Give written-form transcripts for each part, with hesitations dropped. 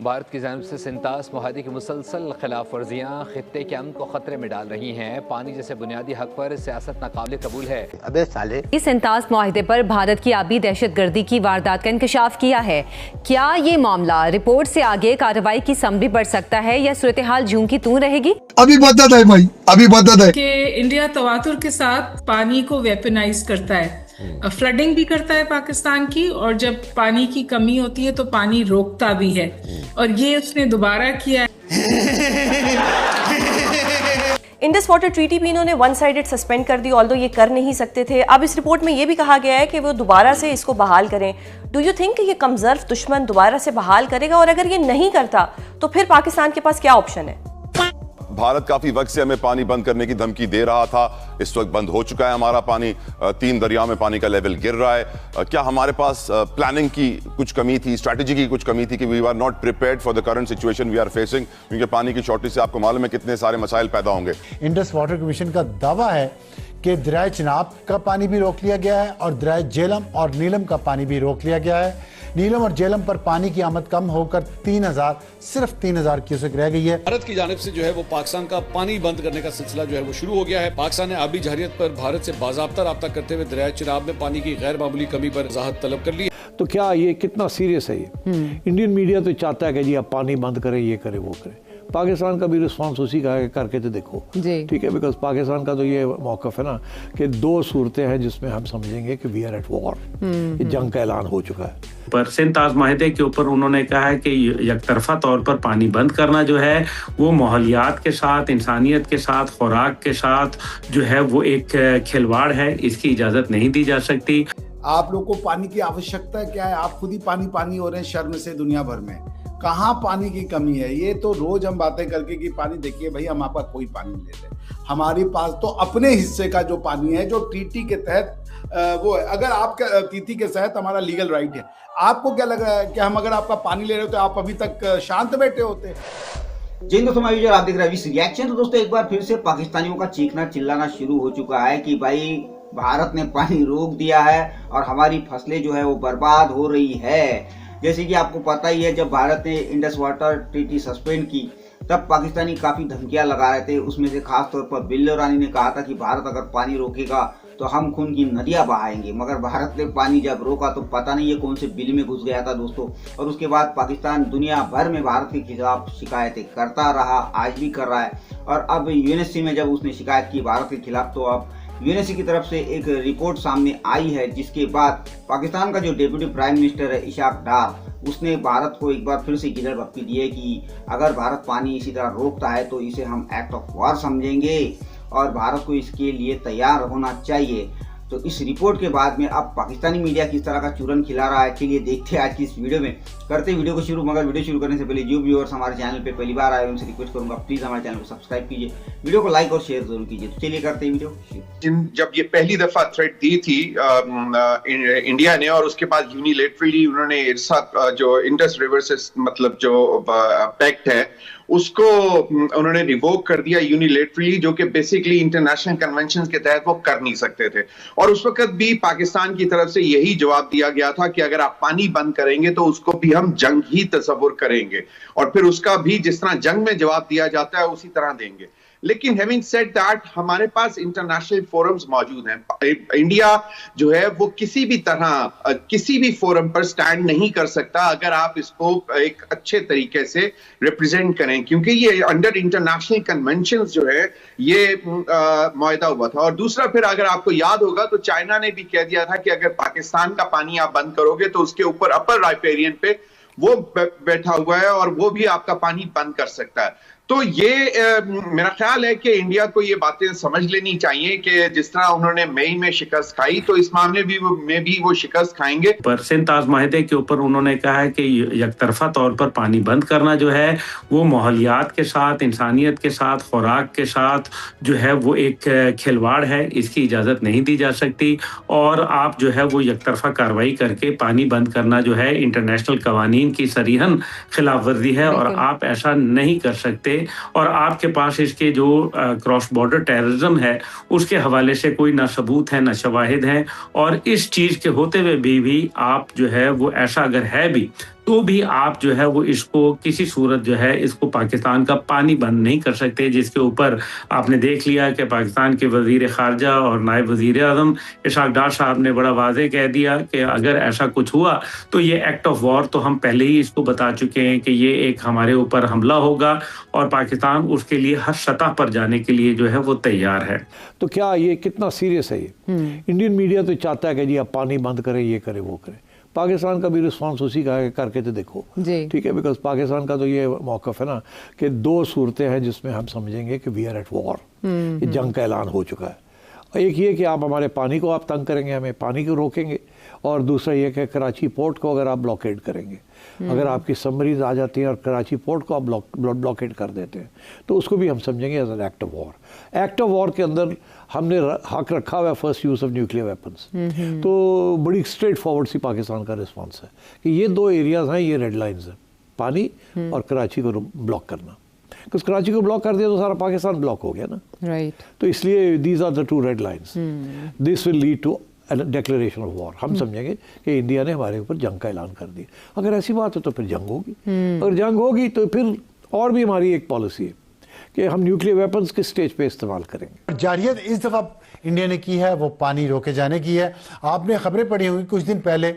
भारत की जानिब से सिंतास मुआहदे की मुसलसल खिलाफ वर्जियाँ खित्ते के अमन को खतरे में डाल रही हैं। पानी जैसे बुनियादी हक पर सियासत नाकाबिल कबूल है। अबे साले, इस सिंतास मुआहदे पर भारत की आबी दहशतगर्दी की वारदात का इंकशाफ किया है। क्या ये मामला रिपोर्ट से आगे कार्रवाई की समरी बढ़ सकता है या सूरत हाल जूं की तूं रहेगी? अभी बदत है भाई, अभी बदत है कि इंडिया तवातुर के साथ पानी को वेपनाइज करता है, फ्लडिंग भी करता है पाकिस्तान की, और जब पानी की कमी होती है तो पानी रोकता भी है, और ये उसने दोबारा किया है। इंडस वाटर ट्रीटी भी इन्होंने वन साइडेड सस्पेंड कर दी, ऑल्दो ये कर नहीं सकते थे। अब इस रिपोर्ट में ये भी कहा गया है कि वो दोबारा से इसको बहाल करें। डू यू थिंक ये कमजोर दुश्मन दोबारा से बहाल करेगा, और अगर ये नहीं करता तो फिर पाकिस्तान के पास क्या ऑप्शन है? भारत काफी वक्त से हमें पानी बंद करने की धमकी दे रहा था। इस वक्त बंद हो चुका है हमारा पानी। 3 दरियाओं में पानी का लेवल गिर रहा है। क्या हमारे पास प्लानिंग की कुछ कमी थी, स्ट्रैटेजी की कुछ कमी थी कि we are not prepared for the current situation we are facing? क्योंकि पानी की शॉर्टेज से आपको मालूम है कितने सारे मसाइल पैदा होंगे। इंडस वाटर कमीशन का दावा है कि दरियाए चिनाब का पानी भी रोक लिया गया है और दरियाए झेलम और नीलम का पानी भी रोक लिया गया है। नीलम और झेलम पर पानी की आमद कम होकर 3000 सिर्फ 3000 क्यूसेक रह गई है। भारत की जानिब से जो है वो पाकिस्तान का पानी बंद करने का सिलसिला जो है वो शुरू हो गया है। पाकिस्तान ने आबी जहरियत पर भारत से बाज़ाब्ता राब्ता करते हुए दरियाए चिनाब में पानी की गैर मामूली कमी पर वजाहत तलब कर ली। तो क्या ये कितना सीरियस है ये? इंडियन मीडिया तो चाहता है कि जी आप पानी बंद करें, ये करें, वो करें। पाकिस्तान का भी रिस्पांस उसी का है, करके तो देखो, ठीक है। बिकॉज पाकिस्तान का तो ये मौकफ है ना कि 2 सूरतें हैं जिसमें हम समझेंगे कि वी आर एट वॉर, जंग का ऐलान हो चुका है। पर सिंतास माहिदे के ऊपर उन्होंने कहा है कि यकतरफा तौर पर पानी बंद करना जो है वो माहौलियात के साथ, इंसानियत के साथ, खुराक के साथ जो है वो एक खिलवाड़ है, इसकी इजाज़त नहीं दी जा सकती। आप लोग को पानी की आवश्यकता क्या है? आप खुद ही पानी हो रहे हैं शर्म से दुनिया भर में। कहाँ पानी की कमी है? ये तो रोज हम बातें करके कि पानी देखिए भाई, हम आपका कोई पानी नहीं लेते। हमारे पास तो अपने हिस्से का जो पानी है, जो ट्रीटी के तहत वो है। अगर आपका ट्रीटी के तहत हमारा लीगल राइट है, आपको क्या लग रहा है कि हम अगर आपका पानी ले रहे हो तो आप अभी तक शांत बैठे होते? जी दोस्तों, मैं आप देख रहे हैं रिएक्शन। तो दोस्तों एक बार फिर से पाकिस्तानियों का चीखना चिल्लाना शुरू हो चुका है कि भाई भारत ने पानी रोक दिया है और हमारी फसलें जो है वो बर्बाद हो रही है। जैसे कि आपको पता ही है, जब भारत ने इंडस वाटर ट्रीटी सस्पेंड की तब पाकिस्तानी काफी धमकियां लगा रहे थे। उसमें से खास तौर पर बिल्लो रानी ने कहा था कि भारत अगर पानी रोकेगा तो हम खून की नदियां बहाएंगे। मगर भारत ने पानी जब रोका तो पता नहीं ये कौन से बिल में घुस गया था दोस्तों। और उसके बाद पाकिस्तान दुनिया भर में भारत के खिलाफ शिकायतें करता रहा, आज भी कर रहा है। और अब यूएनएससी में जब उसने शिकायत की भारत के खिलाफ, तो अब यूएनएससी की तरफ से एक रिपोर्ट सामने आई है, जिसके बाद पाकिस्तान का जो डेप्यूटी प्राइम मिनिस्टर है इशाक डार, उसने भारत को एक बार फिर से गिरफ्त भपकी दी है कि अगर भारत पानी इसी तरह रोकता है तो इसे हम एक्ट ऑफ वॉर समझेंगे और भारत को इसके लिए तैयार होना चाहिए। तो इस रिपोर्ट के बाद में अब पाकिस्तानी मीडिया किस तरह का चूरन खिला रहा है, चलिए देखते हैं आज की इस वीडियो में। करते वीडियो को शुरू, मगर वीडियो शुरू करने से पहले जो व्यूअर्स हमारे चैनल पे पहली बार आए उनसे रिक्वेस्ट करूंगा प्लीज हमारे चैनल को सब्सक्राइब कीजिए, वीडियो को लाइक और शेयर जरूर कीजिए। तो चलिए करते हैं वीडियो शुरू। जब ये पहली दफा थ्रेट दी थी इंडिया ने, और उसके बाद यूनिलेटरली उन्होंने जो इंडस रिवर से मतलब जो पैक्ट है उसको उन्होंने रिवोक कर दिया यूनिलेटरली, जो कि बेसिकली इंटरनेशनल कन्वेंशन के तहत वो कर नहीं सकते थे। और उस वक्त भी पाकिस्तान की तरफ से यही जवाब दिया गया था कि अगर आप पानी बंद करेंगे तो उसको भी हम जंग ही तस्वुर करेंगे, और फिर उसका भी जिस तरह जंग में जवाब दिया जाता है उसी तरह देंगे। लेकिन हैविंग सेड दैट, हमारे पास इंटरनेशनल फोरम्स मौजूद हैं। इंडिया जो है वो किसी भी तरह किसी भी फोरम पर स्टैंड नहीं कर सकता अगर आप इसको एक अच्छे तरीके से रिप्रेजेंट करें, क्योंकि ये अंडर इंटरनेशनल कन्वेंशंस जो है ये मुआहदा हुआ था। और दूसरा, फिर अगर आपको याद होगा तो चाइना ने भी कह दिया था कि अगर पाकिस्तान का पानी आप बंद करोगे तो उसके ऊपर अपर राइपेरियन पे वो बैठा हुआ है और वो भी आपका पानी बंद कर सकता है। तो ये मेरा ख्याल है कि इंडिया को ये बातें समझ लेनी चाहिए कि जिस तरह उन्होंने मई में शिकस्त खाई तो इस मामले में भी वो शिकस्त खाएंगे। पर सिंतास माहिदे के ऊपर उन्होंने कहा है कि यकतरफा तौर पर पानी बंद करना जो है वो माहौलियात के साथ, इंसानियत के साथ, खुराक के साथ जो है वो एक खिलवाड़ है, इसकी इजाज़त नहीं दी जा सकती। और आप जो है वो यकतरफा कार्रवाई करके पानी बंद करना जो है इंटरनेशनल कवानीन की सरीहन खिलाफ वर्जी है और आप ऐसा नहीं कर सकते। और आपके पास इसके जो क्रॉस बॉर्डर टेररिज्म है उसके हवाले से कोई ना सबूत है ना शवाहिद हैं। और इस चीज़ के होते हुए भी आप जो है वो ऐसा अगर है भी तो भी आप जो है वो इसको किसी सूरत जो है इसको पाकिस्तान का पानी बंद नहीं कर सकते, जिसके ऊपर आपने देख लिया कि पाकिस्तान के वजीर खारजा और नायब वजीर आज़म इशहाक डार साहब ने बड़ा वाज़े कह दिया कि अगर ऐसा कुछ हुआ तो ये एक्ट ऑफ वॉर, तो हम पहले ही इसको बता चुके हैं कि ये एक हमारे ऊपर हमला होगा और पाकिस्तान उसके लिए हर सतह पर जाने के लिए जो है वो तैयार है। तो क्या ये कितना सीरियस है? ये इंडियन मीडिया तो चाहता है कि जी आप पानी बंद करें, ये करें वो करें। पाकिस्तान का भी रिस्पांस उसी का है, करके तो देखो, ठीक है। बिकॉज पाकिस्तान का तो ये मौक़िफ़ है ना कि दो सूरतें हैं जिसमें हम समझेंगे कि वी आर एट वॉर, ये जंग का ऐलान हो चुका है। एक ये कि आप हमारे पानी को आप तंग करेंगे, हमें पानी को रोकेंगे, और दूसरा ये कि कराची पोर्ट को अगर आप ब्लॉकेड करेंगे, अगर आपकी सबमरीज आ जाती हैं और कराची पोर्ट को आप ब्लॉकेड कर देते हैं, तो उसको भी हम समझेंगे as an act of war. Act of war के अंदर हमने हक रखा हुआ है first use of nuclear weapons. तो बड़ी स्ट्रेट फॉरवर्ड सी पाकिस्तान का रिस्पॉन्स है कि ये दो एरियाज़ हैं, ये रेड लाइन्स हैं, पानी और कराची को ब्लॉक करना। बिकॉज कराची को ब्लॉक कर दिया तो सारा पाकिस्तान ब्लॉक हो गया ना, राइट। तो इसलिए these are the two red lines. This will lead to declaration of war. हम समझेंगे कि इंडिया ने हमारे ऊपर जंग का ऐलान कर दिया। अगर ऐसी बात है तो फिर जंग होगी, अगर जंग होगी तो फिर और भी हमारी एक पॉलिसी है कि हम न्यूक्लियर वेपन्स किस स्टेज पे इस्तेमाल करेंगे। जारियत इस दफ़ा इंडिया ने की है वो पानी रोके जाने की है। आपने खबरें पढ़ी होंगी, कुछ दिन पहले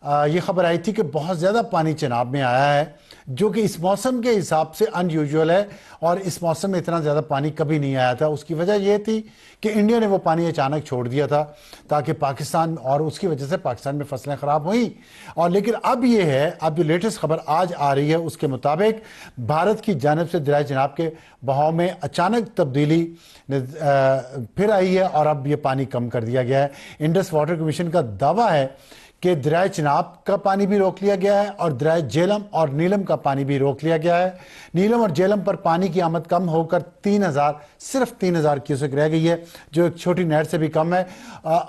ये खबर आई थी कि बहुत ज़्यादा पानी चिनाब में आया है, जो कि इस मौसम के हिसाब से अनयूजुअल है, और इस मौसम में इतना ज़्यादा पानी कभी नहीं आया था। उसकी वजह यह थी कि इंडिया ने वो पानी अचानक छोड़ दिया था ताकि पाकिस्तान, और उसकी वजह से पाकिस्तान में फसलें ख़राब हुई। और लेकिन अब ये है, अब जो लेटेस्ट खबर आज आ रही है उसके मुताबिक भारत की जानिब से दरिया चिनाब के बहाव में अचानक तब्दीली फिर आई है और अब ये पानी कम कर दिया गया है। इंडस वाटर कमीशन का दावा है कि दरिया चिनाब का पानी भी रोक लिया गया है और दरिया झेलम और नीलम का पानी भी रोक लिया गया है। नीलम और झेलम पर पानी की आमद कम होकर 3000, सिर्फ 3000 क्यूसेक रह गई है, जो एक छोटी नहर से भी कम है।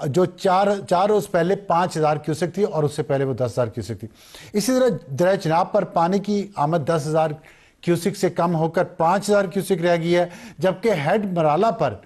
जो चार रोज पहले 5000 क्यूसेक थी और उससे पहले वो 10,000 क्यूसेक थी। इसी तरह दरिया चिनाब पर पानी की आमद 10,000 क्यूसेक से कम होकर 5000 क्यूसेक रह गई है, जबकि हेड मराला पर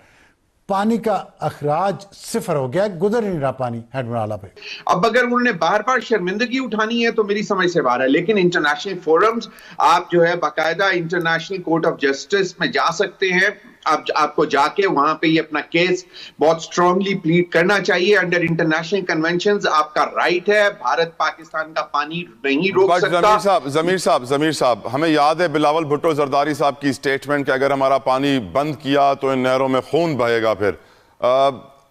पानी का अखराज सिफर हो गया, गुजर नहीं रहा पानी हेड मराला पे। अब अगर उन्होंने बार बार शर्मिंदगी उठानी है तो मेरी समझ से बाहर है, लेकिन इंटरनेशनल फोरम्स, आप जो है बाकायदा इंटरनेशनल कोर्ट ऑफ जस्टिस में जा सकते हैं। आपको जाके वहां पे ये अपना केस बहुत स्ट्रांगली प्लीड करना चाहिए। अंडर इंटरनेशनल कन्वेंशंस आपका राइट है, भारत पाकिस्तान का पानी नहीं रोक सकता। जमीर साहब, हमें याद है बिलावल भुट्टो जरदारी साहब की स्टेटमेंट कि अगर हमारा पानी बंद किया तो इन नहरों में खून बहेगा। फिर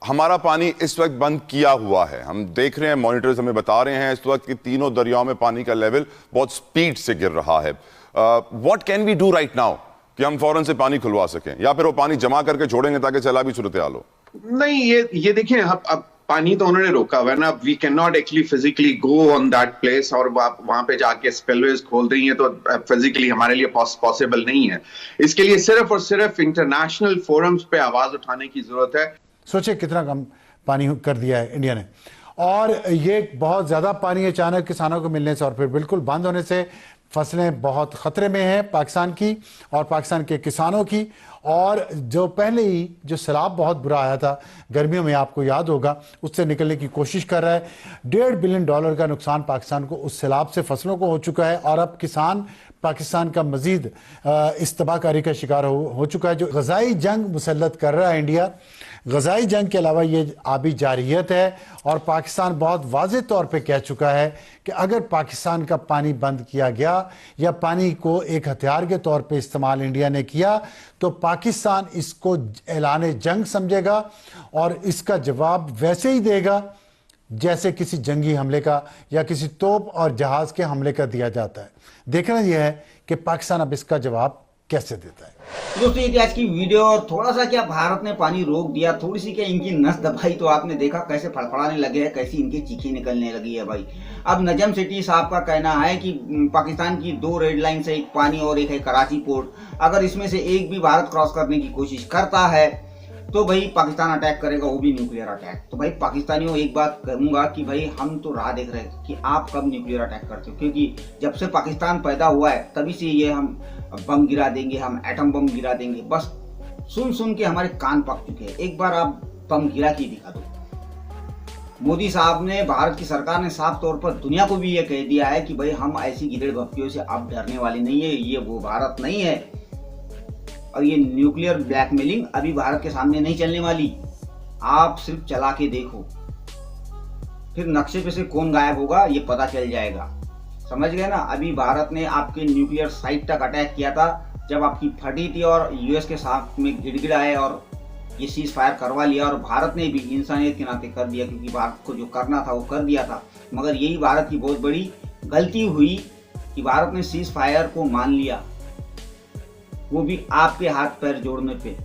हमारा पानी इस वक्त बंद किया हुआ है, हम देख रहे हैं, मॉनिटर्स हमें बता रहे हैं इस वक्त कि तीनों दरियाओं में पानी का लेवल बहुत स्पीड से गिर रहा है। What can we do right now कि हम फौरन से पानी खुलवा सकें, या फिर वो पानी जमा करके छोड़ेंगे ताकि सैलाबी सूरत हाल हो? नहीं, ये देखिए, अब पानी तो उन्होंने रोका हुआ है ना। We can not actually physically go on that place, और वहां पे जाके स्पिलवेज खोल रही हैं तो फिजिकली हमारे लिए पॉसिबल नहीं है। इसके लिए सिर्फ और सिर्फ इंटरनेशनल फोरम्स पे आवाज उठाने की जरूरत है। सोचे कितना कम पानी कर दिया है इंडिया ने, और ये बहुत ज्यादा पानी अचानक किसानों को मिलने से और फिर बिल्कुल बंद होने से फसलें बहुत खतरे में हैं पाकिस्तान की और पाकिस्तान के किसानों की। और जो पहले ही जो सैलाब बहुत बुरा आया था गर्मियों में, आपको याद होगा, उससे निकलने की कोशिश कर रहा है। $1.5 बिलियन का नुकसान पाकिस्तान को उस सैलाब से फसलों को हो चुका है, और अब किसान पाकिस्तान का मजीद इस तबाहकारी का शिकार हो चुका है। जो ग़ज़ाई जंग मुसल्लत कर रहा है इंडिया, ग़ज़ाई जंग के अलावा ये आबी जारियत है, और पाकिस्तान बहुत वाज़ेह तौर पे कह चुका है कि अगर पाकिस्तान का पानी बंद किया गया या पानी को एक हथियार के तौर पे इस्तेमाल इंडिया ने किया तो पाकिस्तान इसको ऐलान जंग समझेगा और इसका जवाब वैसे ही देगा जैसे किसी जंगी हमले का या किसी तोप और जहाज के हमले का दिया जाता है। देखना यह है कि पाकिस्तान अब इसका जवाब कैसे देता है। दोस्तों, ये थी आज की वीडियो। और थोड़ा सा क्या भारत ने पानी रोक दिया, थोड़ी सी क्या इनकी नस दबाई तो आपने देखा कैसे फड़फड़ाने लगे हैं, कैसी इनकी चीखें निकलने लगी है भाई। अब नजम सेठी साहब का कहना है कि पाकिस्तान की 2 रेड लाइन है, एक पानी और एक है कराची पोर्ट। अगर इसमें से एक भी भारत क्रॉस करने की कोशिश करता है तो भाई पाकिस्तान अटैक करेगा, वो भी न्यूक्लियर अटैक। तो भाई पाकिस्तानियों, एक बात कहूंगा कि भाई हम तो राह देख रहे हैं कि आप कब न्यूक्लियर अटैक करते हो, क्योंकि जब से पाकिस्तान पैदा हुआ है तभी से ये हम बम गिरा देंगे, हम एटम बम गिरा देंगे, बस सुन सुन के हमारे कान पक चुके हैं। एक बार आप बम गिरा के दिखा दो। मोदी साहब ने, भारत की सरकार ने साफ तौर पर दुनिया को भी ये कह दिया है कि भाई हम ऐसी गिरेड़ भक्तियों से अब डरने वाले नहीं है, ये वो भारत नहीं है और ये न्यूक्लियर ब्लैकमेलिंग अभी भारत के सामने नहीं चलने वाली। आप सिर्फ चला के देखो, फिर नक्शे पे से कौन गायब होगा ये पता चल जाएगा। समझ गए ना। अभी भारत ने आपके न्यूक्लियर साइट तक अटैक किया था जब आपकी फटी थी और यूएस के साथ में गिड़गिड़ाए और ये सीज फायर करवा लिया, और भारत ने भी इंसानियत के नाते कर दिया क्योंकि भारत को जो करना था वो कर दिया था। मगर यही भारत की बहुत बड़ी गलती हुई कि भारत ने सीज फायर को मान लिया, वो भी आपके हाथ पैर जोड़ने पे।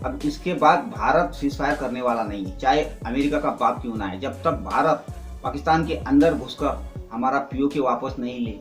अब इसके बाद भारत सीज फायर करने वाला नहीं है, चाहे अमेरिका का बाप क्यों ना है, जब तक भारत पाकिस्तान के अंदर घुसकर हमारा पीओके वापस नहीं ले।